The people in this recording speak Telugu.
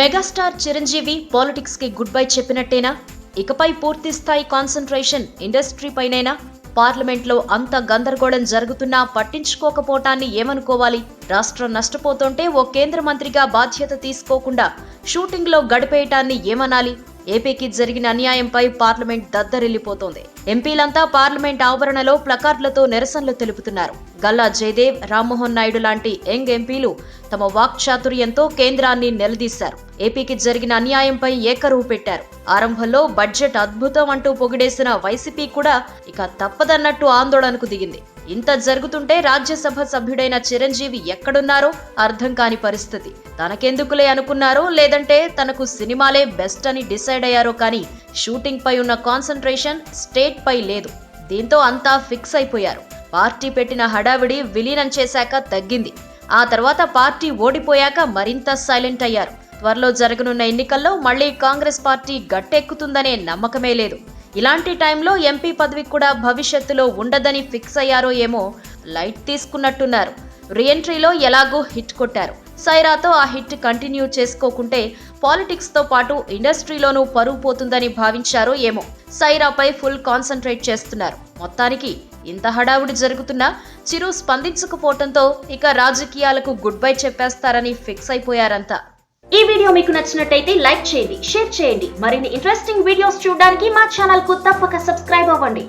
మెగాస్టార్ చిరంజీవి పాలిటిక్స్ కి గుడ్ బై చెప్పినట్టేనా? ఇకపై పూర్తి స్థాయి కాన్సంట్రేషన్ ఇండస్ట్రీ పైనేనా? పార్లమెంట్ లో అంత గందరగోళం జరుగుతున్నా పట్టించుకోకపోవటాన్ని ఏమనుకోవాలి? రాష్ట్రం నష్టపోతుంటే ఓ కేంద్ర మంత్రిగా బాధ్యత తీసుకోకుండా షూటింగ్ లో గడిపేయటాన్ని ఏమనాలి? ఏపీకి జరిగిన అన్యాయంపై పార్లమెంట్ దద్దరిల్లిపోతోంది. ఎంపీలంతా పార్లమెంట్ ఆవరణలో ప్లకార్డులతో నిరసనలు తెలుపుతున్నారు. గల్లా జయదేవ్, రామ్మోహన్ నాయుడు లాంటి యంగ్ ఎంపీలు తమ వాక్చాతుర్యంతో కేంద్రాన్ని నిలదీశారు. ఏపీకి జరిగిన అన్యాయంపై ఏకరువు పెట్టారు. ఆరంభంలో బడ్జెట్ అద్భుతం అంటూ పొగిడేసిన వైసీపీ కూడా ఇక తప్పదన్నట్టు ఆందోళనకు దిగింది. ఇంత జరుగుతుంటే రాజ్యసభ సభ్యుడైన చిరంజీవి ఎక్కడున్నారో అర్థం కాని పరిస్థితి. తనకెందుకులే అనుకున్నారో లేదంటే తనకు సినిమాలే బెస్ట్ అని డిసైడ్ అయ్యారో కానీ షూటింగ్ పై ఉన్న కాన్సంట్రేషన్ స్టేట్ పై లేదు. దీంతో అంతా ఫిక్స్ అయిపోయారు. పార్టీ పెట్టిన హడావిడి విలీనం చేశాక తగ్గింది. ఆ తర్వాత పార్టీ ఓడిపోయాక మరింత సైలెంట్ అయ్యారు. త్వరలో జరగనున్న ఎన్నికల్లో మళ్లీ కాంగ్రెస్ పార్టీ గట్టెక్కుతుందనే నమ్మకమే లేదు. ఇలాంటి టైంలో ఎంపీ పదవి కూడా భవిష్యత్తులో ఉండదని ఫిక్స్ అయ్యారో ఏమో లైట్ తీసుకున్నట్టున్నారు. రీఎంట్రీలో ఎలాగో హిట్ కొట్టారు. సైరాతో ఆ హిట్ కంటిన్యూ చేసుకోకుంటే పాలిటిక్స్ తో పాటు ఇండస్ట్రీలోనూ పరువు పోతుందని భావించారో ఏమో సైరాపై ఫుల్ కాన్సంట్రేట్ చేస్తున్నారు. మొత్తానికి ఇంత హడావుడి జరుగుతున్నా చిరు స్పందించకపోవడంతో ఇక రాజకీయాలకు గుడ్ బై చెప్పేస్తారని ఫిక్స్ అయిపోయారంతా. ఈ వీడియో మీకు నచ్చినట్టయితే లైక్ చేయండి, షేర్ చేయండి. మరిన్ని ఇంట్రెస్టింగ్ వీడియోస్ చూడడానికి మా ఛానల్ కు తప్పక సబ్స్క్రైబ్ అవ్వండి.